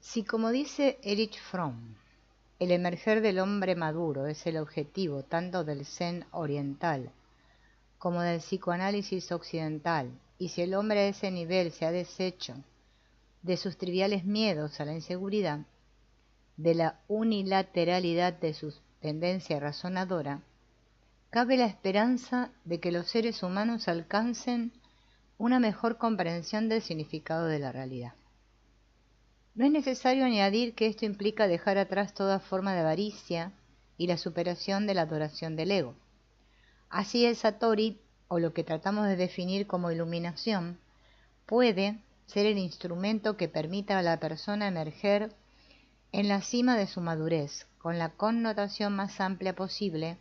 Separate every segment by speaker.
Speaker 1: Si, como dice Erich Fromm, el emerger del hombre maduro es el objetivo tanto del Zen oriental como del psicoanálisis occidental, y si el hombre a ese nivel se ha deshecho de sus triviales miedos a la inseguridad, de la unilateralidad de su tendencia razonadora, cabe la esperanza de que los seres humanos alcancen una mejor comprensión del significado de la realidad. No es necesario añadir que esto implica dejar atrás toda forma de avaricia y la superación de la adoración del ego. Así el Satori, o lo que tratamos de definir como iluminación, puede ser el instrumento que permita a la persona emerger en la cima de su madurez, con la connotación más amplia posible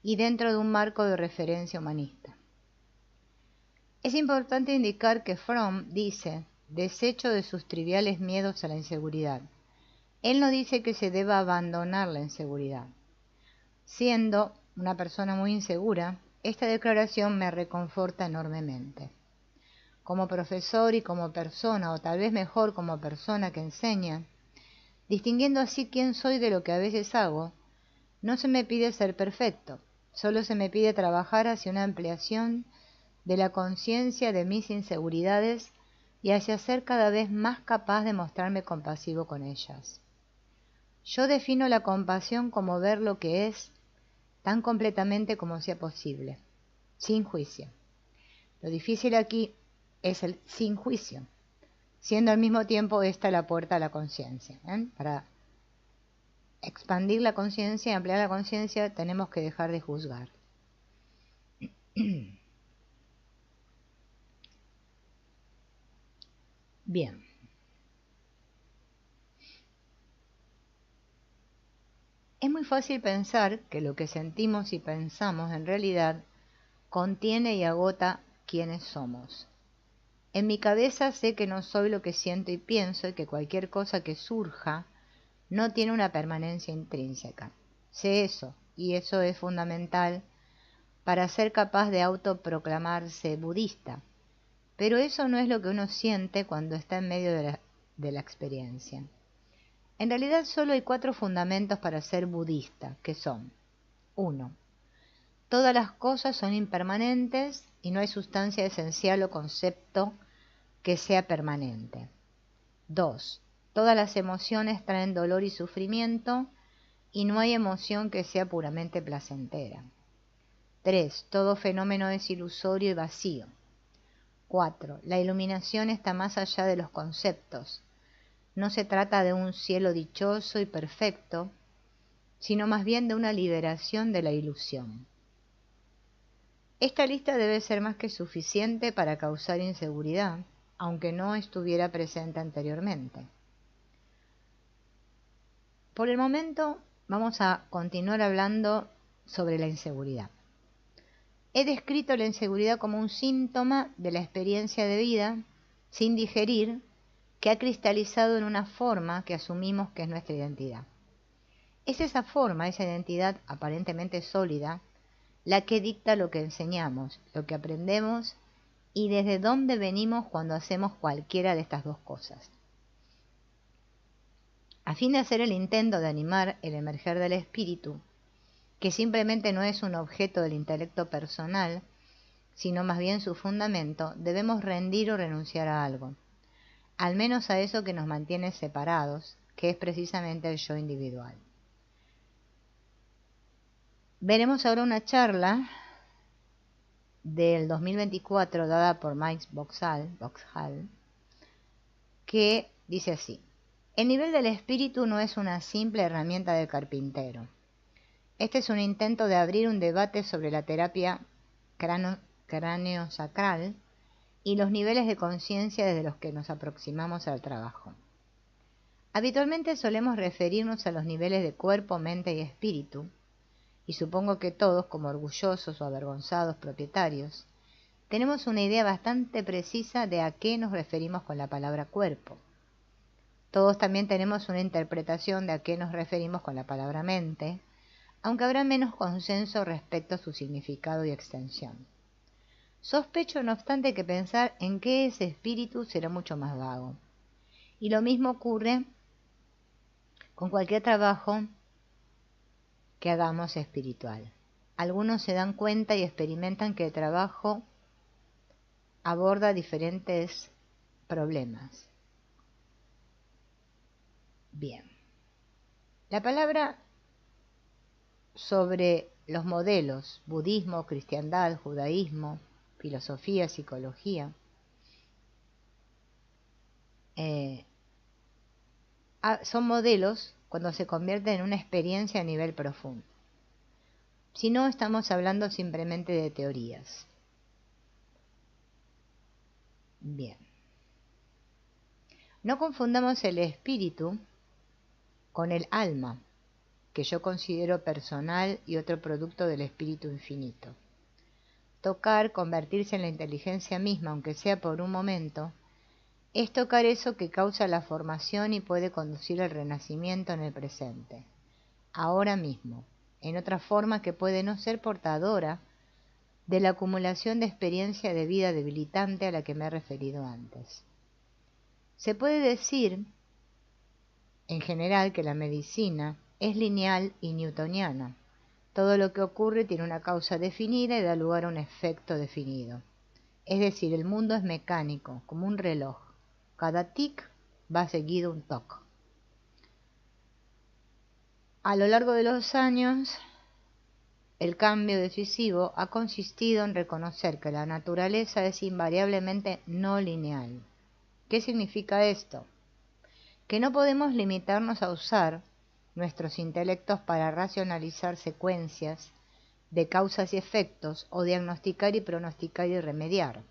Speaker 1: y dentro de un marco de referencia humanista. Es importante indicar que Fromm dice desecho de sus triviales miedos a la inseguridad. Él no dice que se deba abandonar la inseguridad. Siendo una persona muy insegura, esta declaración me reconforta enormemente. Como profesor y como persona, o tal vez mejor como persona que enseña, distinguiendo así quién soy de lo que a veces hago, no se me pide ser perfecto, solo se me pide trabajar hacia una ampliación de la conciencia de mis inseguridades y hacia ser cada vez más capaz de mostrarme compasivo con ellas. Yo defino la compasión como ver lo que es tan completamente como sea posible, sin juicio. Lo difícil aquí es el sin juicio, siendo al mismo tiempo esta la puerta a la conciencia. Para expandir la conciencia y ampliar la conciencia tenemos que dejar de juzgar. Bien. Es muy fácil pensar que lo que sentimos y pensamos en realidad contiene y agota quiénes somos. En mi cabeza sé que no soy lo que siento y pienso y que cualquier cosa que surja no tiene una permanencia intrínseca. Sé eso, y eso es fundamental para ser capaz de autoproclamarse budista. Pero eso no es lo que uno siente cuando está en medio de la experiencia. En realidad solo hay 4 fundamentos para ser budista, que son: 1. Todas las cosas son impermanentes y no hay sustancia esencial o concepto que sea permanente. 2. Todas las emociones traen dolor y sufrimiento y no hay emoción que sea puramente placentera. 3. Todo fenómeno es ilusorio y vacío. 4. La iluminación está más allá de los conceptos. No se trata de un cielo dichoso y perfecto, sino más bien de una liberación de la ilusión. Esta lista debe ser más que suficiente para causar inseguridad, aunque no estuviera presente anteriormente. Por el momento vamos a continuar hablando sobre la inseguridad. He descrito la inseguridad como un síntoma de la experiencia de vida sin digerir, que ha cristalizado en una forma que asumimos que es nuestra identidad. Es esa forma, esa identidad aparentemente sólida, la que dicta lo que enseñamos, lo que aprendemos y desde dónde venimos cuando hacemos cualquiera de estas dos cosas. A fin de hacer el intento de animar el emerger del espíritu, que simplemente no es un objeto del intelecto personal, sino más bien su fundamento, debemos rendir o renunciar a algo, al menos a eso que nos mantiene separados, que es precisamente el yo individual. Veremos ahora una charla del 2024 dada por Mike Boxall, que dice así: el nivel del espíritu no es una simple herramienta de carpintero. Este es un intento de abrir un debate sobre la terapia cráneo-sacral y los niveles de conciencia desde los que nos aproximamos al trabajo. Habitualmente solemos referirnos a los niveles de cuerpo, mente y espíritu, y supongo que todos, como orgullosos o avergonzados propietarios, tenemos una idea bastante precisa de a qué nos referimos con la palabra cuerpo. Todos también tenemos una interpretación de a qué nos referimos con la palabra mente, aunque habrá menos consenso respecto a su significado y extensión. Sospecho, no obstante, que pensar en qué es espíritu será mucho más vago. Y lo mismo ocurre con cualquier trabajo que hagamos espiritual. Algunos se dan cuenta y experimentan que el trabajo aborda diferentes problemas. Bien. La palabra sobre los modelos, budismo, cristiandad, judaísmo, filosofía, psicología, son modelos cuando se convierten en una experiencia a nivel profundo. Si no, estamos hablando simplemente de teorías. Bien. No confundamos el espíritu con el alma, que yo considero personal y otro producto del espíritu infinito. Tocar, convertirse en la inteligencia misma, aunque sea por un momento, es tocar eso que causa la formación y puede conducir al renacimiento en el presente, ahora mismo, en otra forma que puede no ser portadora de la acumulación de experiencia de vida debilitante a la que me he referido antes. Se puede decir, en general, que la medicina es lineal y newtoniana. Todo lo que ocurre tiene una causa definida y da lugar a un efecto definido. Es decir, el mundo es mecánico, como un reloj. Cada tic va seguido un toc. A lo largo de los años, el cambio decisivo ha consistido en reconocer que la naturaleza es invariablemente no lineal. ¿Qué significa esto? Que no podemos limitarnos a usar nuestros intelectos para racionalizar secuencias de causas y efectos o diagnosticar y pronosticar y remediar.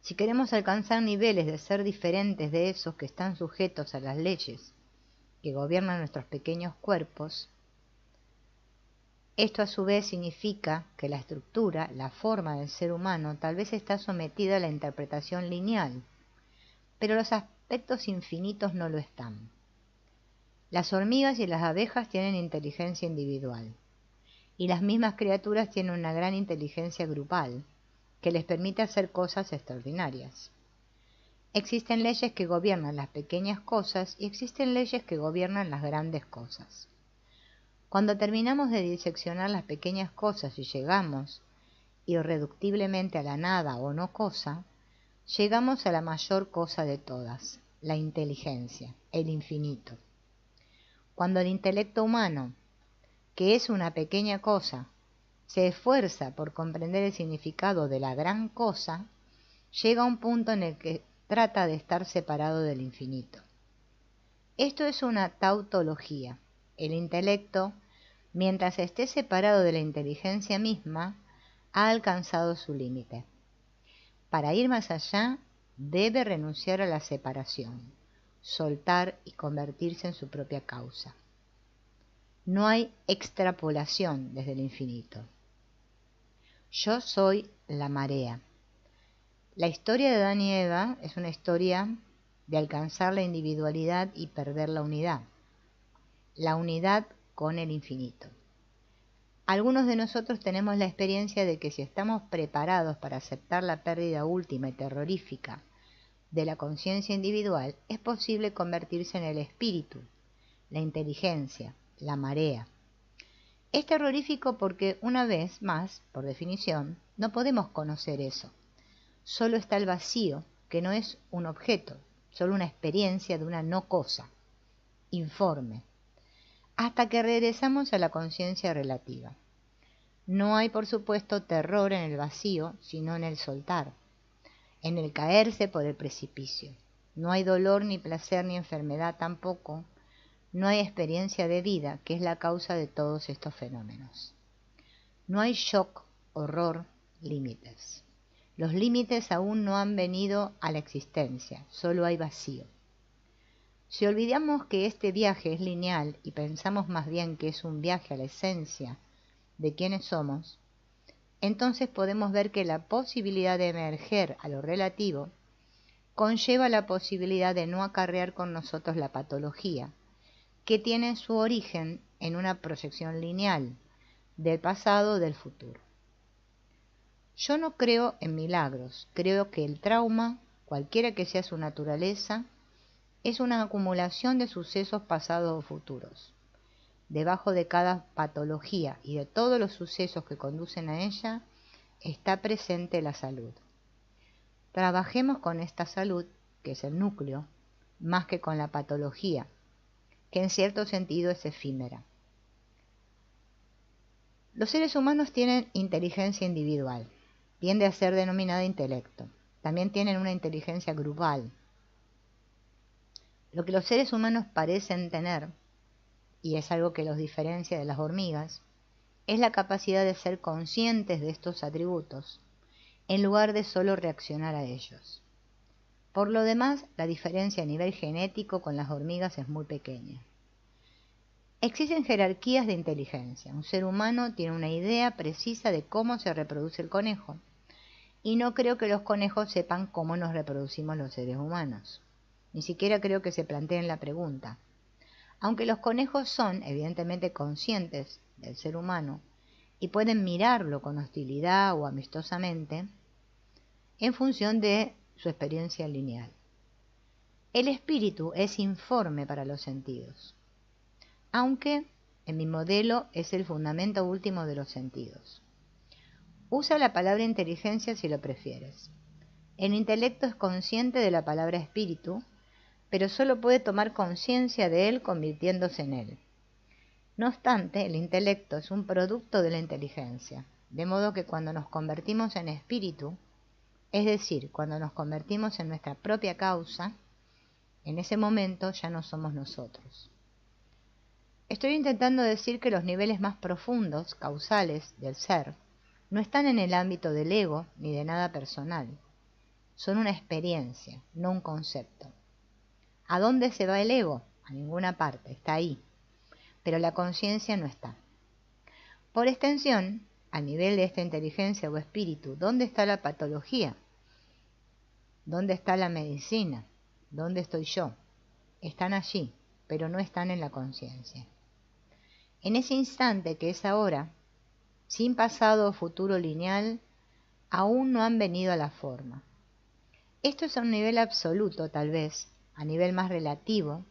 Speaker 1: Si queremos alcanzar niveles de ser diferentes de esos que están sujetos a las leyes que gobiernan nuestros pequeños cuerpos, esto a su vez significa que la estructura, la forma del ser humano tal vez está sometida a la interpretación lineal, pero los aspectos infinitos no lo están. Las hormigas y las abejas tienen inteligencia individual, y las mismas criaturas tienen una gran inteligencia grupal, que les permite hacer cosas extraordinarias. Existen leyes que gobiernan las pequeñas cosas y existen leyes que gobiernan las grandes cosas. Cuando terminamos de diseccionar las pequeñas cosas y llegamos irreductiblemente a la nada o no cosa, llegamos a la mayor cosa de todas, la inteligencia, el infinito. Cuando el intelecto humano, que es una pequeña cosa, se esfuerza por comprender el significado de la gran cosa, llega a un punto en el que trata de estar separado del infinito. Esto es una tautología. El intelecto, mientras esté separado de la inteligencia misma, ha alcanzado su límite. Para ir más allá, debe renunciar a la separación, soltar y convertirse en su propia causa. No hay extrapolación desde el infinito. Yo soy la marea. La historia de Adán y Eva es una historia de alcanzar la individualidad y perder la unidad con el infinito. Algunos de nosotros tenemos la experiencia de que si estamos preparados para aceptar la pérdida última y terrorífica de la conciencia individual, es posible convertirse en el espíritu, la inteligencia, la marea. Es terrorífico porque, una vez más, por definición, no podemos conocer eso. Solo está el vacío, que no es un objeto, solo una experiencia de una no cosa, informe, hasta que regresamos a la conciencia relativa. No hay, por supuesto, terror en el vacío, sino en el soltar, en el caerse por el precipicio. No hay dolor, ni placer, ni enfermedad tampoco. No hay experiencia de vida, que es la causa de todos estos fenómenos. No hay shock, horror, límites. Los límites aún no han venido a la existencia, solo hay vacío. Si olvidamos que este viaje es lineal y pensamos más bien que es un viaje a la esencia de quienes somos, entonces podemos ver que la posibilidad de emerger a lo relativo conlleva la posibilidad de no acarrear con nosotros la patología, que tiene su origen en una proyección lineal del pasado o del futuro. Yo no creo en milagros, creo que el trauma, cualquiera que sea su naturaleza, es una acumulación de sucesos pasados o futuros. Debajo de cada patología y de todos los sucesos que conducen a ella, está presente la salud. Trabajemos con esta salud, que es el núcleo, más que con la patología, que en cierto sentido es efímera. Los seres humanos tienen inteligencia individual, tiende a ser denominada intelecto. También tienen una inteligencia grupal. Lo que los seres humanos parecen tener, y es algo que los diferencia de las hormigas, es la capacidad de ser conscientes de estos atributos, en lugar de solo reaccionar a ellos. Por lo demás, la diferencia a nivel genético con las hormigas es muy pequeña. Existen jerarquías de inteligencia. Un ser humano tiene una idea precisa de cómo se reproduce el conejo, y no creo que los conejos sepan cómo nos reproducimos los seres humanos. Ni siquiera creo que se planteen la pregunta. Aunque los conejos son, evidentemente, conscientes del ser humano y pueden mirarlo con hostilidad o amistosamente, en función de su experiencia lineal. El espíritu es informe para los sentidos, aunque en mi modelo es el fundamento último de los sentidos. Usa la palabra inteligencia si lo prefieres. El intelecto es consciente de la palabra espíritu, pero solo puede tomar conciencia de él convirtiéndose en él. No obstante, el intelecto es un producto de la inteligencia, de modo que cuando nos convertimos en espíritu, es decir, cuando nos convertimos en nuestra propia causa, en ese momento ya no somos nosotros. Estoy intentando decir que los niveles más profundos, causales, del ser, no están en el ámbito del ego ni de nada personal. Son una experiencia, no un concepto. ¿A dónde se va el ego? A ninguna parte, está ahí. Pero la conciencia no está. Por extensión, a nivel de esta inteligencia o espíritu, ¿dónde está la patología? ¿Dónde está la medicina? ¿Dónde estoy yo? Están allí, pero no están en la conciencia. En ese instante que es ahora, sin pasado o futuro lineal, aún no han venido a la forma. Esto es a un nivel absoluto, tal vez, a nivel más relativo.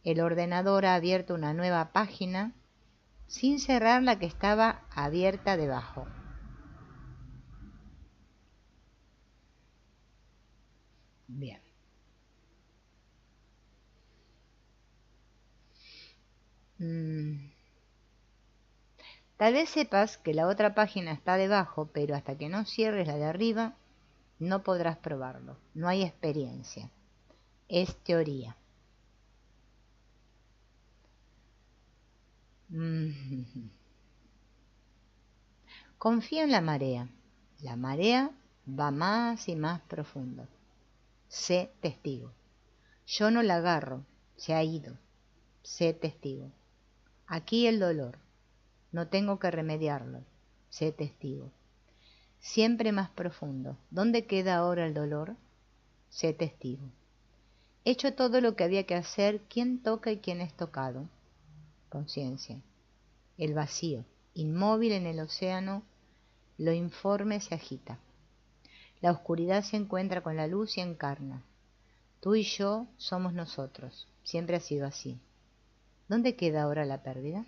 Speaker 1: El ordenador ha abierto una nueva página sin cerrar la que estaba abierta debajo. Bien. Tal vez sepas que la otra página está debajo, pero hasta que no cierres la de arriba, no podrás probarlo. No hay experiencia. Es teoría. Confía en la marea. La marea va más y más profundo. Sé testigo. Yo no la agarro, se ha ido. Sé testigo. Aquí el dolor. No tengo que remediarlo. Sé testigo. Siempre más profundo. ¿Dónde queda ahora el dolor? Sé testigo. He hecho todo lo que había que hacer. ¿Quién toca y quién es tocado? Conciencia. El vacío, inmóvil en el océano, lo informe se agita. La oscuridad se encuentra con la luz y encarna. Tú y yo somos nosotros. Siempre ha sido así. ¿Dónde queda ahora la pérdida?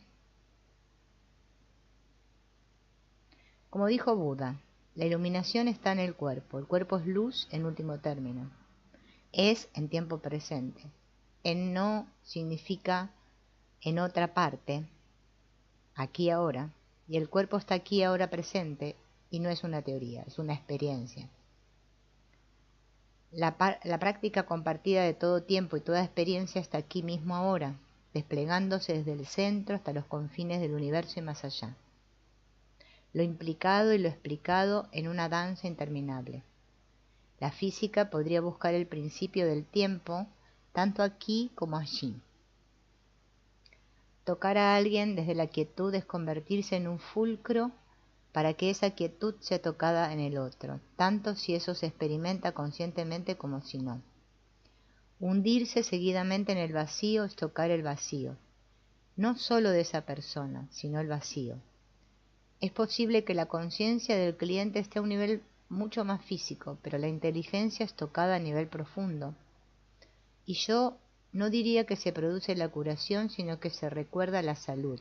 Speaker 1: Como dijo Buda, la iluminación está en el cuerpo es luz en último término. Es en tiempo presente. En no significa en otra parte, aquí ahora, y el cuerpo está aquí ahora presente, y no es una teoría, es una experiencia. La práctica compartida de todo tiempo y toda experiencia está aquí mismo ahora, desplegándose desde el centro hasta los confines del universo y más allá. Lo implicado y lo explicado en una danza interminable. La física podría buscar el principio del tiempo tanto aquí como allí. Tocar a alguien desde la quietud es convertirse en un fulcro para que esa quietud sea tocada en el otro, tanto si eso se experimenta conscientemente como si no. Hundirse seguidamente en el vacío es tocar el vacío, no solo de esa persona, sino el vacío. Es posible que la conciencia del cliente esté a un nivel mucho más físico, pero la inteligencia es tocada a nivel profundo. Y yo no diría que se produce la curación, sino que se recuerda la salud.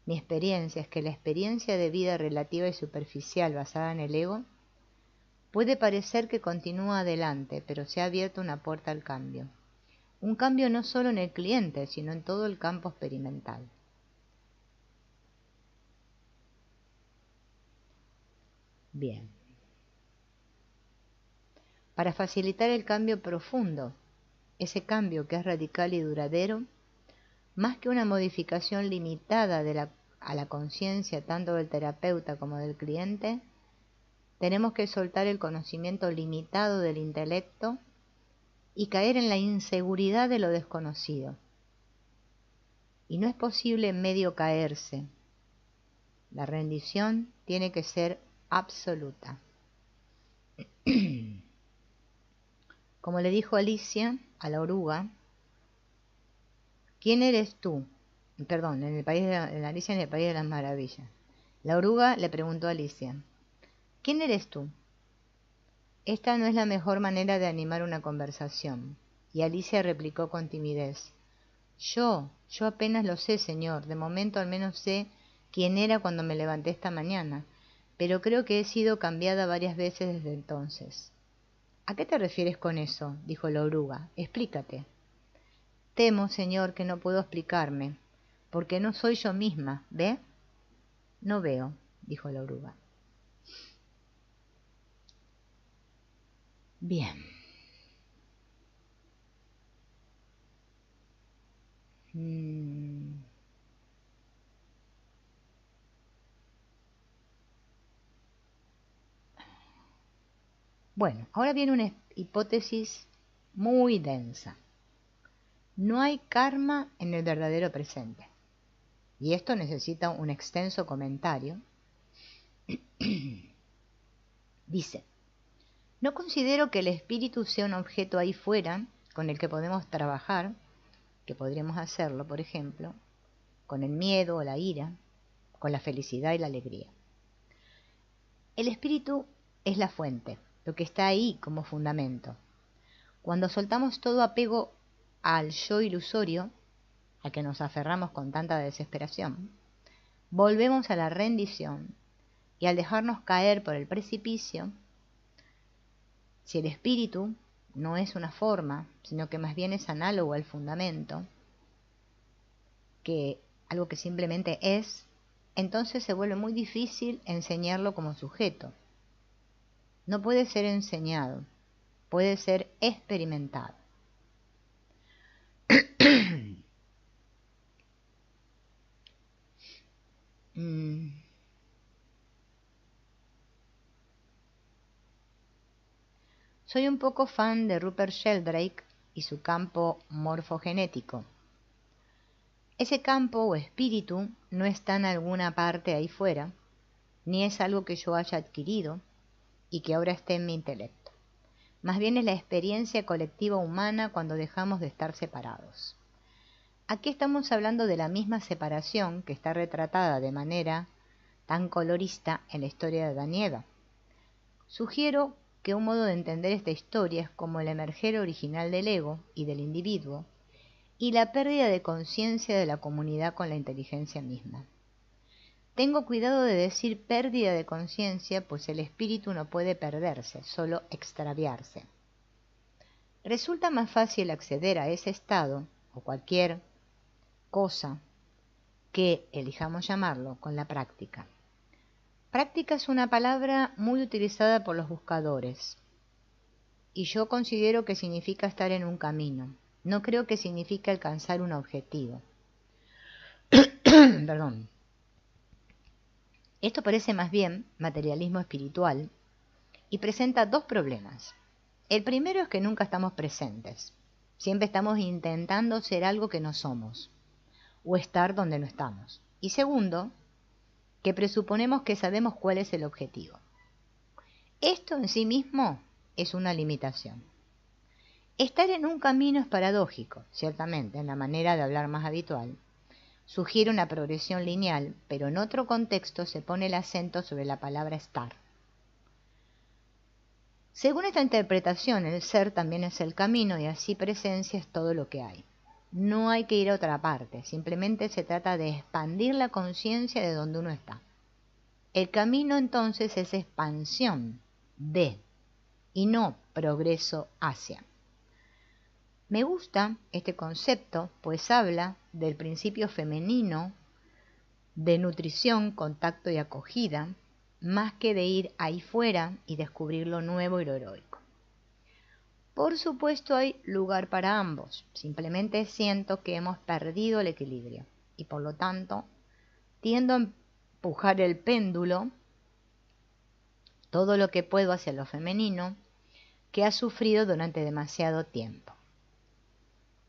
Speaker 1: Mi experiencia es que la experiencia de vida relativa y superficial basada en el ego puede parecer que continúa adelante, pero se ha abierto una puerta al cambio. Un cambio no solo en el cliente, sino en todo el campo experimental. Bien. Para facilitar el cambio profundo, ese cambio que es radical y duradero, más que una modificación limitada a la conciencia tanto del terapeuta como del cliente, tenemos que soltar el conocimiento limitado del intelecto y caer en la inseguridad de lo desconocido. Y no es posible medio caerse. La rendición tiene que ser absoluta. Como le dijo Alicia a la oruga, ¿quién eres tú? Perdón, en Alicia en el País de las Maravillas. La oruga le preguntó a Alicia, ¿quién eres tú? Esta no es la mejor manera de animar una conversación. Y Alicia replicó con timidez, yo apenas lo sé, señor. De momento al menos sé quién era cuando me levanté esta mañana, pero creo que he sido cambiada varias veces desde entonces. ¿A qué te refieres con eso?, dijo la oruga. Explícate. Temo, señor, que no puedo explicarme, porque no soy yo misma, ¿ve? No veo, dijo la oruga. Bien. Bueno, ahora viene una hipótesis muy densa. No hay karma en el verdadero presente. Y esto necesita un extenso comentario. Dice, no considero que el espíritu sea un objeto ahí fuera con el que podemos trabajar, que podríamos hacerlo, por ejemplo, con el miedo o la ira, con la felicidad y la alegría. El espíritu es la fuente, lo que está ahí como fundamento. Cuando soltamos todo apego al yo ilusorio, al que nos aferramos con tanta desesperación, volvemos a la rendición y al dejarnos caer por el precipicio, si el espíritu no es una forma, sino que más bien es análogo al fundamento, que algo que simplemente es, entonces se vuelve muy difícil enseñarlo como sujeto. No puede ser enseñado, puede ser experimentado. Soy un poco fan de Rupert Sheldrake y su campo morfogenético. Ese campo o espíritu no está en alguna parte ahí fuera, ni es algo que yo haya adquirido y que ahora esté en mi intelecto. Más bien es la experiencia colectiva humana cuando dejamos de estar separados. Aquí estamos hablando de la misma separación que está retratada de manera tan colorista en la historia de Adán y Eva. Sugiero que un modo de entender esta historia es como el emerger original del ego y del individuo y la pérdida de conciencia de la comunidad con la inteligencia misma. Tengo cuidado de decir pérdida de conciencia, pues el espíritu no puede perderse, solo extraviarse. Resulta más fácil acceder a ese estado, o cualquier cosa que elijamos llamarlo, con la práctica. Práctica es una palabra muy utilizada por los buscadores, y yo considero que significa estar en un camino. No creo que signifique alcanzar un objetivo. Perdón. Esto parece más bien materialismo espiritual y presenta dos problemas. El primero es que nunca estamos presentes. Siempre estamos intentando ser algo que no somos, o estar donde no estamos. Y segundo, que presuponemos que sabemos cuál es el objetivo. Esto en sí mismo es una limitación. Estar en un camino es paradójico, ciertamente, en la manera de hablar más habitual. Sugiere una progresión lineal, pero en otro contexto se pone el acento sobre la palabra estar. Según esta interpretación, el ser también es el camino y así presencia es todo lo que hay. No hay que ir a otra parte, simplemente se trata de expandir la conciencia de donde uno está. El camino entonces es expansión de y no progreso hacia. Me gusta este concepto, pues habla del principio femenino de nutrición, contacto y acogida, más que de ir ahí fuera y descubrir lo nuevo y lo heroico. Por supuesto hay lugar para ambos, simplemente siento que hemos perdido el equilibrio y por lo tanto tiendo a empujar el péndulo todo lo que puedo hacia lo femenino, que ha sufrido durante demasiado tiempo.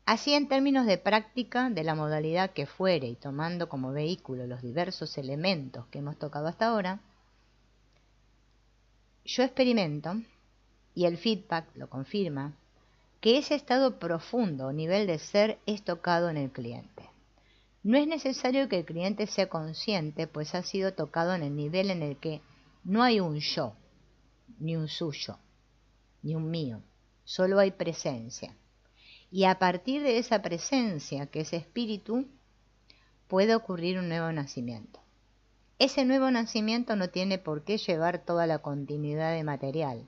Speaker 1: Así, en términos de práctica de la modalidad que fuere y tomando como vehículo los diversos elementos que hemos tocado hasta ahora, yo experimento, y el feedback lo confirma, que ese estado profundo o nivel de ser es tocado en el cliente. No es necesario que el cliente sea consciente, pues ha sido tocado en el nivel en el que no hay un yo, ni un suyo, ni un mío, solo hay presencia. Y a partir de esa presencia, que es espíritu, puede ocurrir un nuevo nacimiento. Ese nuevo nacimiento no tiene por qué llevar toda la continuidad de material,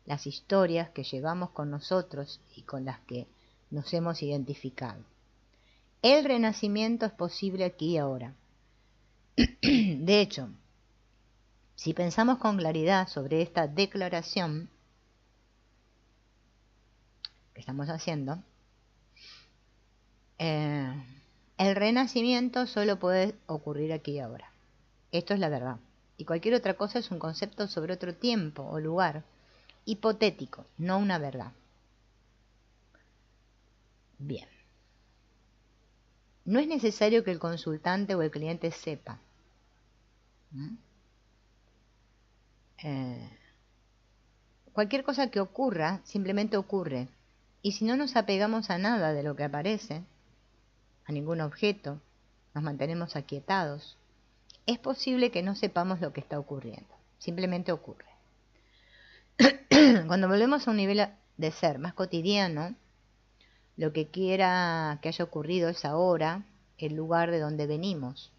Speaker 1: las historias que llevamos con nosotros y con las que nos hemos identificado. El renacimiento es posible aquí y ahora. De hecho, si pensamos con claridad sobre esta declaración que estamos haciendo, el renacimiento solo puede ocurrir aquí y ahora. Esto es la verdad. Y cualquier otra cosa es un concepto sobre otro tiempo o lugar, hipotético, no una verdad. Bien. No es necesario que el consultante o el cliente sepa. Cualquier cosa que ocurra, simplemente ocurre. Y si no nos apegamos a nada de lo que aparece, a ningún objeto, nos mantenemos aquietados, es posible que no sepamos lo que está ocurriendo. Simplemente ocurre. Cuando volvemos a un nivel de ser más cotidiano, lo que quiera que haya ocurrido es ahora el lugar de donde venimos,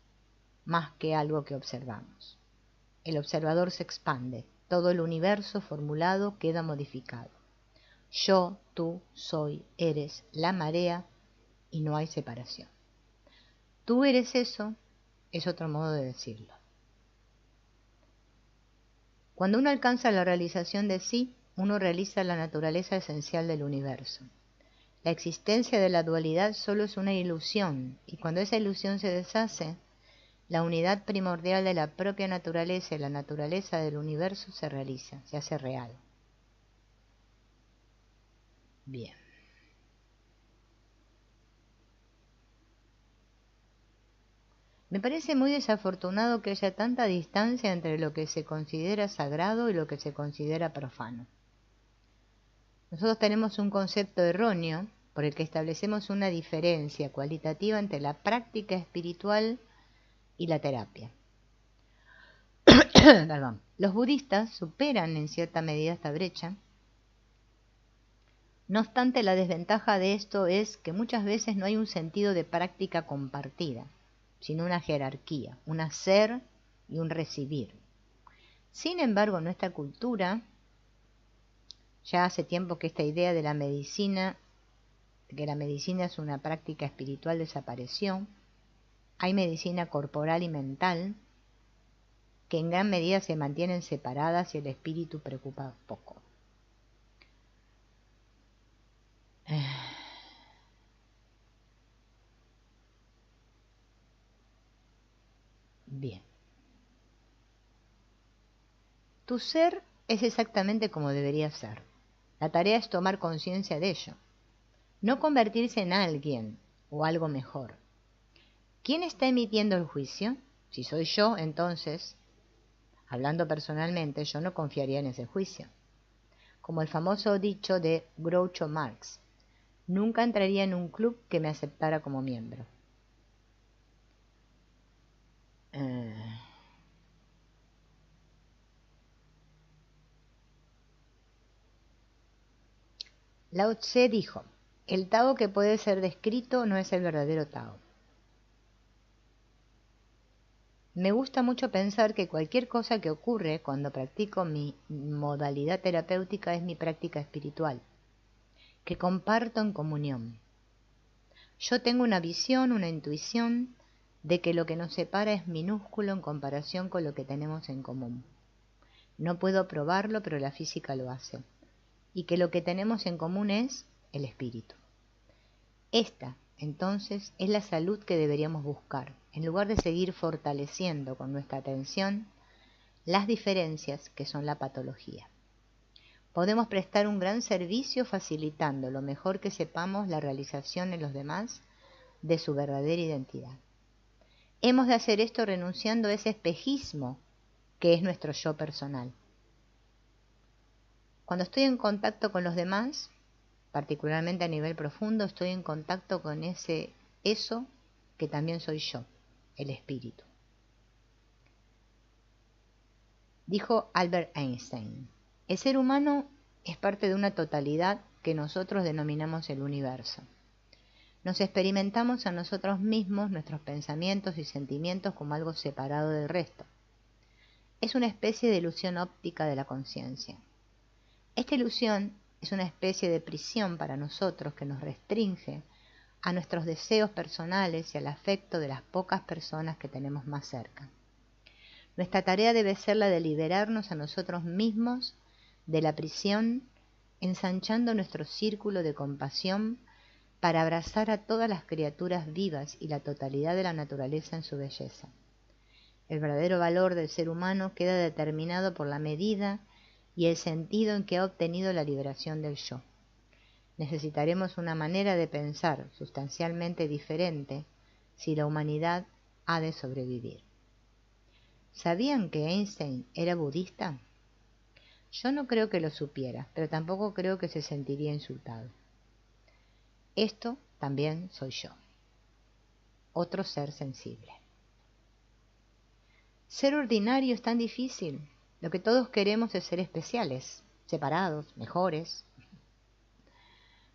Speaker 1: más que algo que observamos. El observador se expande, todo el universo formulado queda modificado. Yo, tú, soy, eres, la marea y no hay separación. Tú eres eso, es otro modo de decirlo. Cuando uno alcanza la realización de sí, uno realiza la naturaleza esencial del universo. La existencia de la dualidad solo es una ilusión, y cuando esa ilusión se deshace, la unidad primordial de la propia naturaleza y la naturaleza del universo se realiza, se hace real. Bien. Me parece muy desafortunado que haya tanta distancia entre lo que se considera sagrado y lo que se considera profano. Nosotros tenemos un concepto erróneo por el que establecemos una diferencia cualitativa entre la práctica espiritual y la terapia. Perdón. Los budistas superan en cierta medida esta brecha. No obstante, la desventaja de esto es que muchas veces no hay un sentido de práctica compartida, sino una jerarquía, un hacer y un recibir. Sin embargo, en nuestra cultura, ya hace tiempo que esta idea de la medicina, de que la medicina es una práctica espiritual, desapareció. Hay medicina corporal y mental, que en gran medida se mantienen separadas y el espíritu preocupa poco. Bien. Tu ser es exactamente como debería ser. La tarea es tomar conciencia de ello. No convertirse en alguien o algo mejor. ¿Quién está emitiendo el juicio? Si soy yo, entonces, hablando personalmente, yo no confiaría en ese juicio. Como el famoso dicho de Groucho Marx, nunca entraría en un club que me aceptara como miembro. Eh... Lao Tse dijo, el Tao que puede ser descrito no es el verdadero Tao. Me gusta mucho pensar que cualquier cosa que ocurre cuando practico mi modalidad terapéutica es mi práctica espiritual, que comparto en comunión. Yo tengo una visión, una intuición de que lo que nos separa es minúsculo en comparación con lo que tenemos en común. No puedo probarlo, pero la física lo hace. Y que lo que tenemos en común es el espíritu. Esta, entonces, es la salud que deberíamos buscar, en lugar de seguir fortaleciendo con nuestra atención las diferencias que son la patología. Podemos prestar un gran servicio facilitando lo mejor que sepamos la realización en los demás de su verdadera identidad. Hemos de hacer esto renunciando a ese espejismo que es nuestro yo personal. Cuando estoy en contacto con los demás, particularmente a nivel profundo, estoy en contacto con eso que también soy yo, el espíritu. Dijo Albert Einstein, el ser humano es parte de una totalidad que nosotros denominamos el universo. Nos experimentamos a nosotros mismos, nuestros pensamientos y sentimientos como algo separado del resto. Es una especie de ilusión óptica de la conciencia. Esta ilusión es una especie de prisión para nosotros que nos restringe a nuestros deseos personales y al afecto de las pocas personas que tenemos más cerca. Nuestra tarea debe ser la de liberarnos a nosotros mismos de la prisión, ensanchando nuestro círculo de compasión para abrazar a todas las criaturas vivas y la totalidad de la naturaleza en su belleza. El verdadero valor del ser humano queda determinado por la medida y el sentido en que ha obtenido la liberación del yo. Necesitaremos una manera de pensar sustancialmente diferente si la humanidad ha de sobrevivir. ¿Sabían que Einstein era budista? Yo no creo que lo supiera, pero tampoco creo que se sentiría insultado. Esto también soy yo, otro ser sensible. Ser ordinario es tan difícil. Lo que todos queremos es ser especiales, separados, mejores,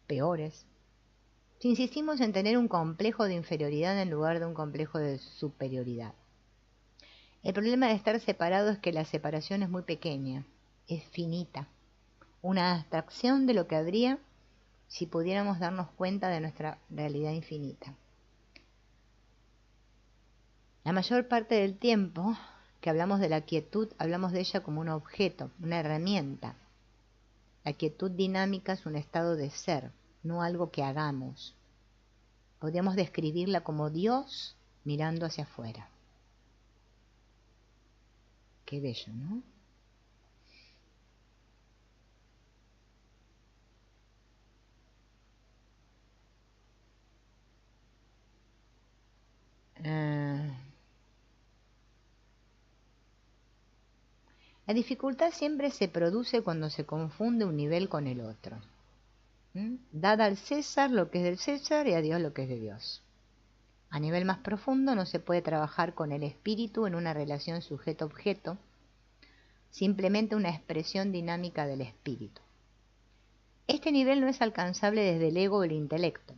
Speaker 1: peores. Si insistimos en tener un complejo de inferioridad en lugar de un complejo de superioridad. El problema de estar separado es que la separación es muy pequeña, es finita, una abstracción de lo que habría si pudiéramos darnos cuenta de nuestra realidad infinita. La mayor parte del tiempo que hablamos de la quietud, hablamos de ella como un objeto, una herramienta. La quietud dinámica es un estado de ser, no algo que hagamos. Podríamos describirla como Dios mirando hacia afuera. Qué bello, ¿no? La dificultad siempre se produce cuando se confunde un nivel con el otro. Dad al César lo que es del César y a Dios lo que es de Dios. A nivel más profundo no se puede trabajar con el espíritu en una relación sujeto-objeto, simplemente una expresión dinámica del espíritu. Este nivel no es alcanzable desde el ego o el intelecto.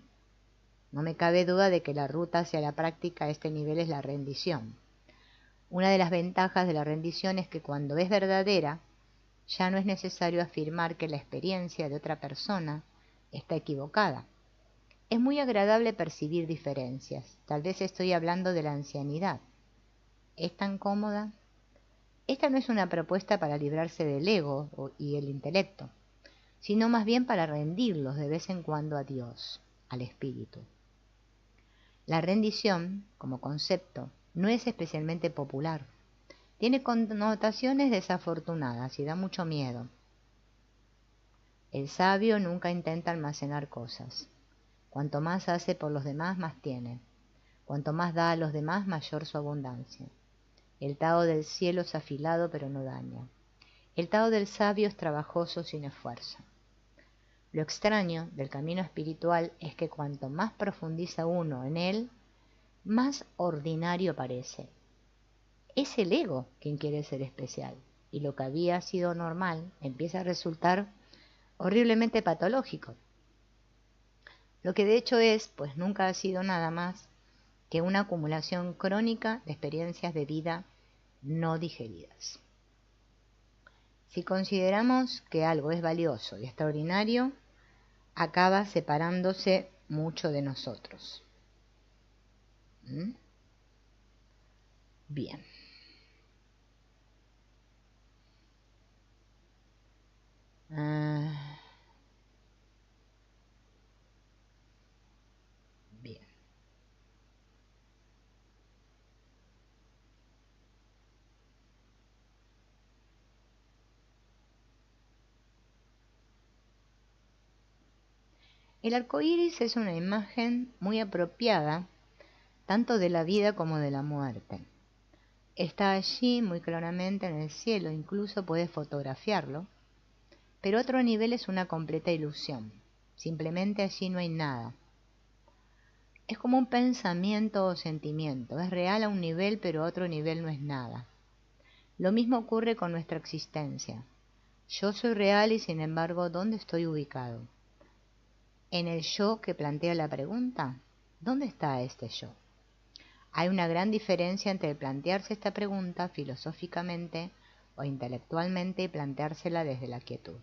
Speaker 1: No me cabe duda de que la ruta hacia la práctica a este nivel es la rendición. Una de las ventajas de la rendición es que cuando es verdadera, ya no es necesario afirmar que la experiencia de otra persona está equivocada. Es muy agradable percibir diferencias. Tal vez estoy hablando de la ancianidad. ¿Es tan cómoda? Esta no es una propuesta para librarse del ego y el intelecto, sino más bien para rendirlos de vez en cuando a Dios, al espíritu. La rendición, como concepto, no es especialmente popular. Tiene connotaciones desafortunadas y da mucho miedo. El sabio nunca intenta almacenar cosas. Cuanto más hace por los demás, más tiene. Cuanto más da a los demás, mayor su abundancia. El Tao del cielo es afilado, pero no daña. El Tao del sabio es trabajoso sin esfuerzo. Lo extraño del camino espiritual es que cuanto más profundiza uno en él, más ordinario parece. Es el ego quien quiere ser especial, y lo que había sido normal empieza a resultar horriblemente patológico. Lo que de hecho es, pues nunca ha sido nada más que una acumulación crónica de experiencias de vida no digeridas. Si consideramos que algo es valioso y extraordinario, acaba separándose mucho de nosotros. ¿Mm? Bien. Bien. El arco iris es una imagen muy apropiada tanto de la vida como de la muerte. Está allí muy claramente en el cielo, incluso puedes fotografiarlo, pero otro nivel es una completa ilusión. Simplemente allí no hay nada. Es como un pensamiento o sentimiento, es real a un nivel, pero a otro nivel no es nada. Lo mismo ocurre con nuestra existencia. Yo soy real y sin embargo, ¿dónde estoy ubicado? En el yo que plantea la pregunta, ¿dónde está este yo? Hay una gran diferencia entre plantearse esta pregunta filosóficamente o intelectualmente y planteársela desde la quietud.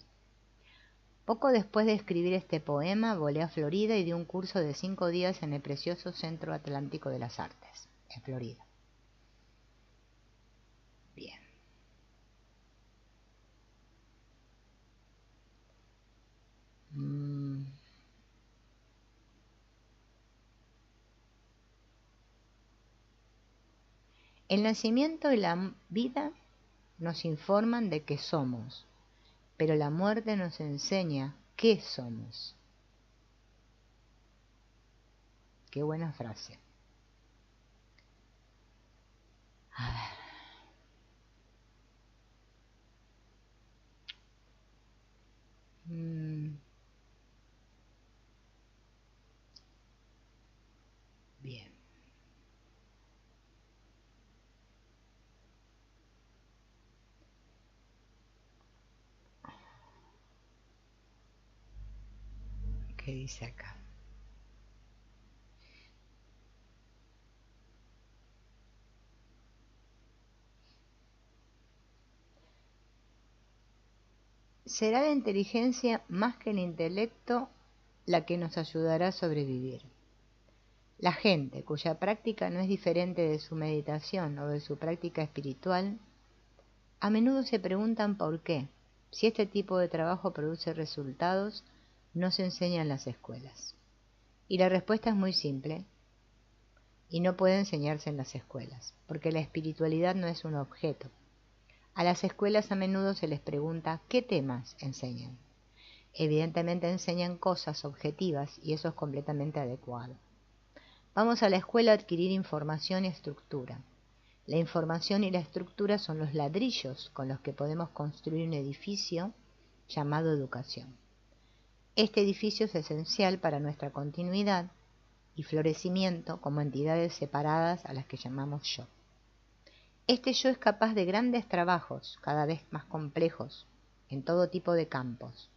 Speaker 1: Poco después de escribir este poema, volé a Florida y di un curso de 5 días en el precioso Centro Atlántico de las Artes, en Florida. Bien. El nacimiento y la vida nos informan de qué somos, pero la muerte nos enseña qué somos. Qué buena frase. A ver. Bien. ¿Qué dice acá? Será la inteligencia más que el intelecto la que nos ayudará a sobrevivir. La gente cuya práctica no es diferente de su meditación o de su práctica espiritual, a menudo se preguntan por qué, si este tipo de trabajo produce resultados, no se enseña en las escuelas. Y la respuesta es muy simple, y no puede enseñarse en las escuelas, porque la espiritualidad no es un objeto. A las escuelas a menudo se les pregunta ¿qué temas enseñan? Evidentemente enseñan cosas objetivas y eso es completamente adecuado. Vamos a la escuela a adquirir información y estructura. La información y la estructura son los ladrillos con los que podemos construir un edificio llamado educación. Este edificio es esencial para nuestra continuidad y florecimiento como entidades separadas a las que llamamos yo. Este yo es capaz de grandes trabajos, cada vez más complejos, en todo tipo de campos,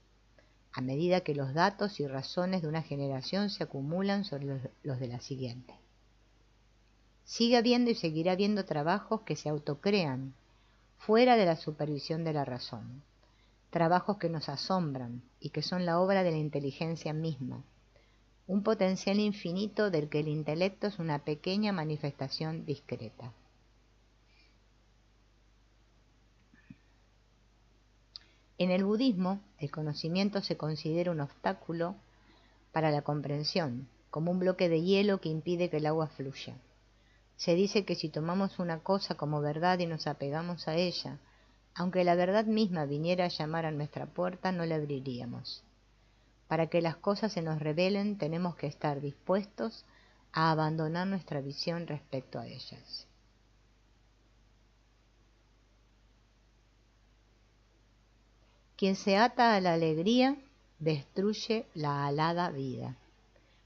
Speaker 1: a medida que los datos y razones de una generación se acumulan sobre los de la siguiente. Sigue habiendo y seguirá habiendo trabajos que se autocrean, fuera de la supervisión de la razón, trabajos que nos asombran y que son la obra de la inteligencia misma, un potencial infinito del que el intelecto es una pequeña manifestación discreta. En el budismo, el conocimiento se considera un obstáculo para la comprensión, como un bloque de hielo que impide que el agua fluya. Se dice que si tomamos una cosa como verdad y nos apegamos a ella, aunque la verdad misma viniera a llamar a nuestra puerta, no la abriríamos. Para que las cosas se nos revelen, tenemos que estar dispuestos a abandonar nuestra visión respecto a ellas. Quien se ata a la alegría, destruye la alada vida,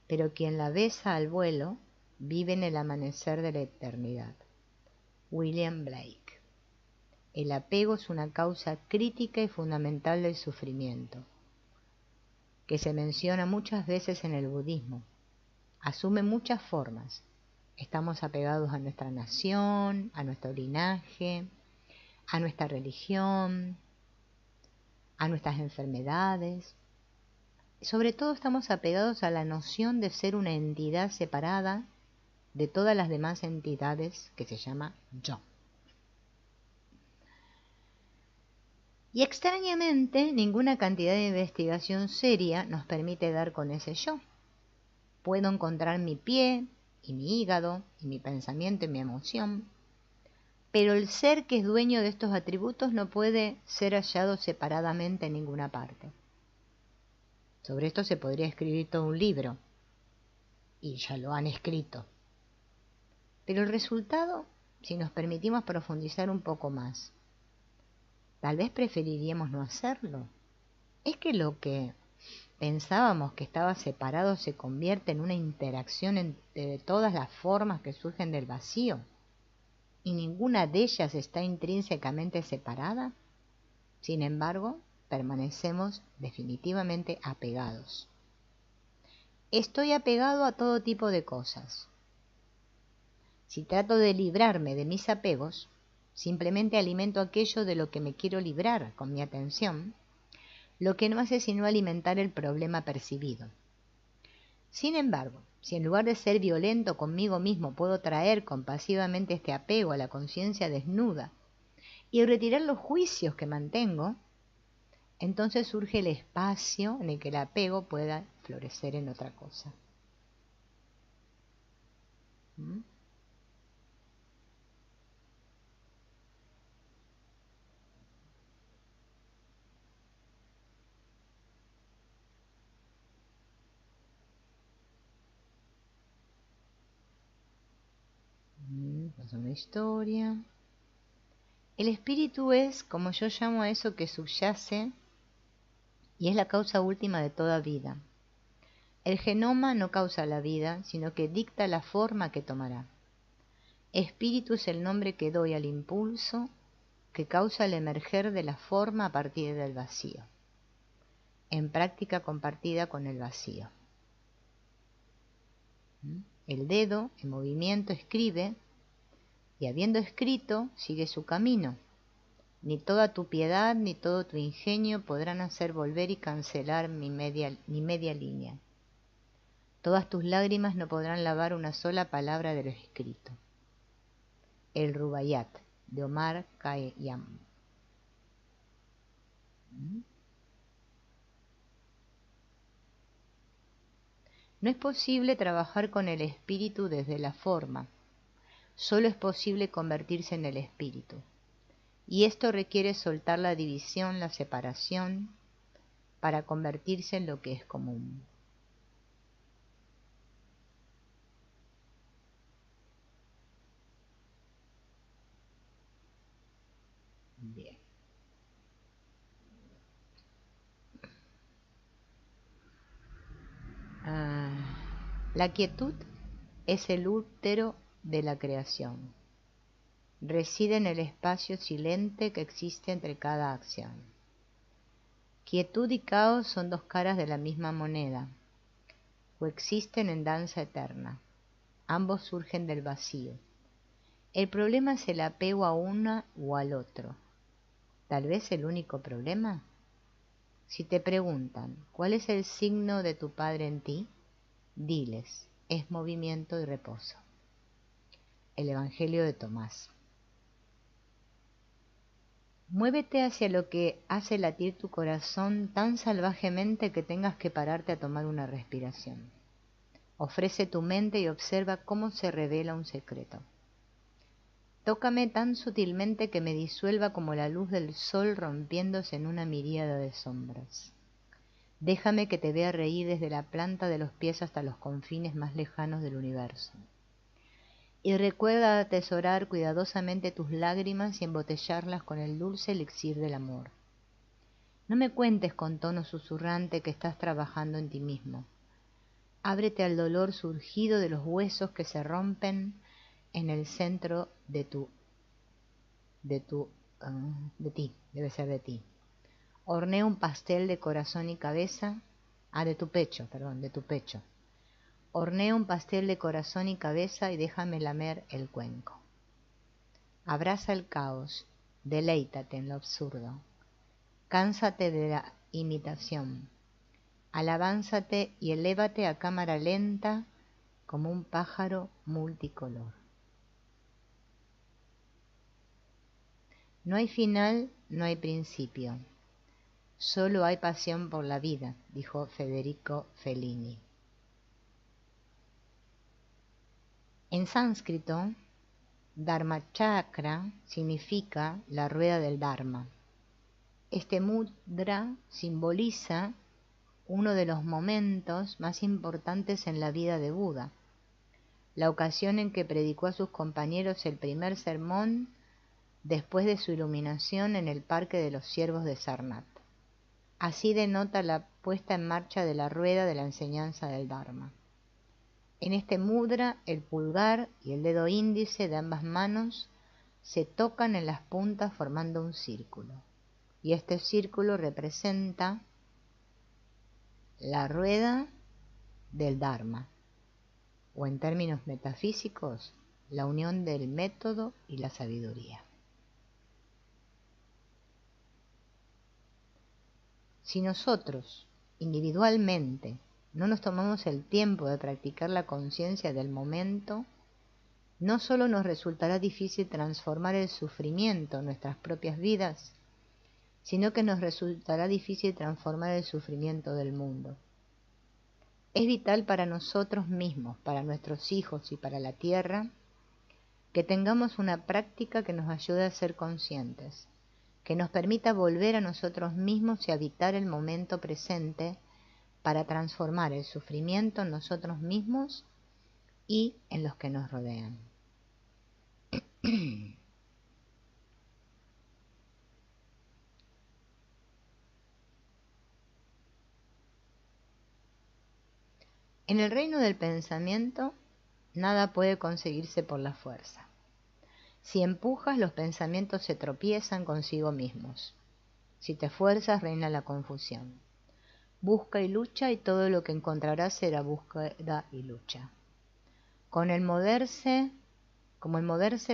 Speaker 1: pero quien la besa al vuelo, vive en el amanecer de la eternidad. William Blake. El apego es una causa crítica y fundamental del sufrimiento. que se menciona muchas veces en el budismo. Asume muchas formas. Estamos apegados a nuestra nación, a nuestro linaje, a nuestra religión, a nuestras enfermedades. Sobre todo estamos apegados a la noción de ser una entidad separada de todas las demás entidades que se llama yo. Y extrañamente, ninguna cantidad de investigación seria nos permite dar con ese yo. Puedo encontrar mi pie, y mi hígado, y mi pensamiento, y mi emoción, pero el ser que es dueño de estos atributos no puede ser hallado separadamente en ninguna parte. Sobre esto se podría escribir todo un libro, y ya lo han escrito. Pero el resultado, si nos permitimos profundizar un poco más, tal vez preferiríamos no hacerlo. Es que lo que pensábamos que estaba separado se convierte en una interacción entre todas las formas que surgen del vacío, y ninguna de ellas está intrínsecamente separada. Sin embargo, permanecemos definitivamente apegados. Estoy apegado a todo tipo de cosas. Si trato de librarme de mis apegos, simplemente alimento aquello de lo que me quiero librar con mi atención, lo que no hace sino alimentar el problema percibido. Sin embargo, si en lugar de ser violento conmigo mismo puedo traer compasivamente este apego a la conciencia desnuda y retirar los juicios que mantengo, entonces surge el espacio en el que el apego pueda florecer en otra cosa. ¿Mm? Pasa una historia. El espíritu es, como yo llamo a eso que subyace, y es la causa última de toda vida. El genoma no causa la vida, sino que dicta la forma que tomará. Espíritu es el nombre que doy al impulso que causa el emerger de la forma a partir del vacío, en práctica compartida con el vacío. El dedo, en movimiento, escribe, y habiendo escrito, sigue su camino. Ni toda tu piedad ni todo tu ingenio podrán hacer volver y cancelar mi media línea. Todas tus lágrimas no podrán lavar una sola palabra de lo escrito. El Rubaiyat, de Omar Khayyam. No es posible trabajar con el espíritu desde la forma. Solo es posible convertirse en el espíritu. Y esto requiere soltar la división, la separación, para convertirse en lo que es común. Bien. La quietud es el útero de la creación. Reside en el espacio silente que existe entre cada acción. Quietud y caos son dos caras de la misma moneda. Coexisten en danza eterna. Ambos surgen del vacío. El problema es el apego a una o al otro. ¿Tal vez el único problema? Si te preguntan, ¿cuál es el signo de tu Padre en ti? Diles, es movimiento y reposo. El Evangelio de Tomás. Muévete hacia lo que hace latir tu corazón tan salvajemente que tengas que pararte a tomar una respiración. Ofrece tu mente y observa cómo se revela un secreto. Tócame tan sutilmente que me disuelva como la luz del sol rompiéndose en una miríada de sombras. Déjame que te vea reír desde la planta de los pies hasta los confines más lejanos del universo. Y recuerda atesorar cuidadosamente tus lágrimas y embotellarlas con el dulce elixir del amor. No me cuentes con tono susurrante que estás trabajando en ti mismo. Ábrete al dolor surgido de los huesos que se rompen en el centro de ti, debe ser de ti. Hornea un pastel de corazón y cabeza de tu pecho, perdón, de tu pecho. Hornea un pastel de corazón y cabeza y déjame lamer el cuenco. Abraza el caos, deleítate en lo absurdo. Cánsate de la imitación. Alabánzate y elévate a cámara lenta como un pájaro multicolor. No hay final, no hay principio. Solo hay pasión por la vida, dijo Federico Fellini. En sánscrito, Dharmachakra significa la rueda del Dharma. Este mudra simboliza uno de los momentos más importantes en la vida de Buda, la ocasión en que predicó a sus compañeros el primer sermón después de su iluminación en el Parque de los Ciervos de Sarnath. Así denota la puesta en marcha de la rueda de la enseñanza del Dharma. En este mudra, el pulgar y el dedo índice de ambas manos se tocan en las puntas formando un círculo. Y este círculo representa la rueda del Dharma, o en términos metafísicos, la unión del método y la sabiduría. Si nosotros, individualmente, no nos tomamos el tiempo de practicar la conciencia del momento, no solo nos resultará difícil transformar el sufrimiento en nuestras propias vidas, sino que nos resultará difícil transformar el sufrimiento del mundo. Es vital para nosotros mismos, para nuestros hijos y para la tierra, que tengamos una práctica que nos ayude a ser conscientes, que nos permita volver a nosotros mismos y habitar el momento presente para transformar el sufrimiento en nosotros mismos y en los que nos rodean. En el reino del pensamiento, nada puede conseguirse por la fuerza. Si empujas, los pensamientos se tropiezan consigo mismos. Si te esfuerzas, reina la confusión. Busca y lucha y todo lo que encontrarás será búsqueda y lucha. Como el moverse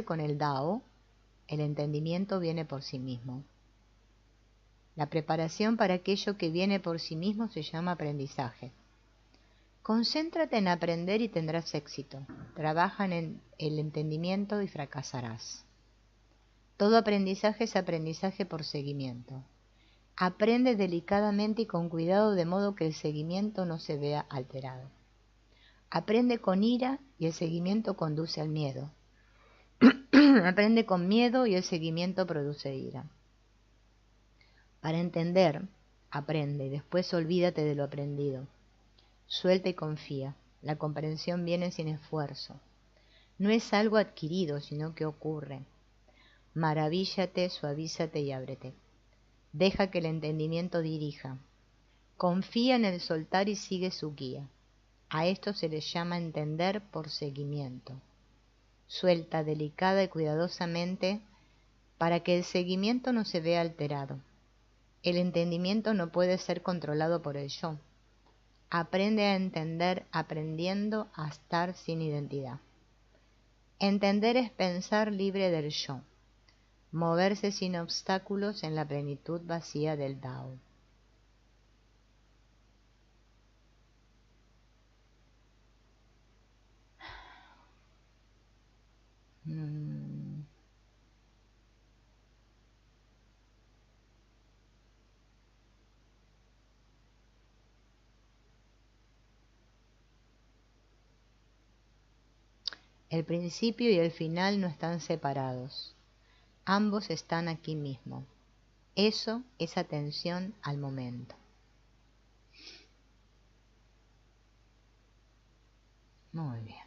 Speaker 1: con el Dao, el entendimiento viene por sí mismo. La preparación para aquello que viene por sí mismo se llama aprendizaje. Concéntrate en aprender y tendrás éxito. Trabaja en el entendimiento y fracasarás. Todo aprendizaje es aprendizaje por seguimiento. Aprende delicadamente y con cuidado de modo que el seguimiento no se vea alterado. Aprende con ira y el seguimiento conduce al miedo. Aprende con miedo y el seguimiento produce ira. Para entender, aprende y después olvídate de lo aprendido. Suelta y confía. La comprensión viene sin esfuerzo. No es algo adquirido, sino que ocurre. Maravíllate, suavízate y ábrete. Deja que el entendimiento dirija. Confía en el soltar y sigue su guía. A esto se le llama entender por seguimiento. Suelta delicada y cuidadosamente para que el seguimiento no se vea alterado. El entendimiento no puede ser controlado por el yo. Aprende a entender aprendiendo a estar sin identidad. Entender es pensar libre del yo, moverse sin obstáculos en la plenitud vacía del Dao. El principio y el final no están separados. Ambos están aquí mismo. Eso es atención al momento. Muy bien.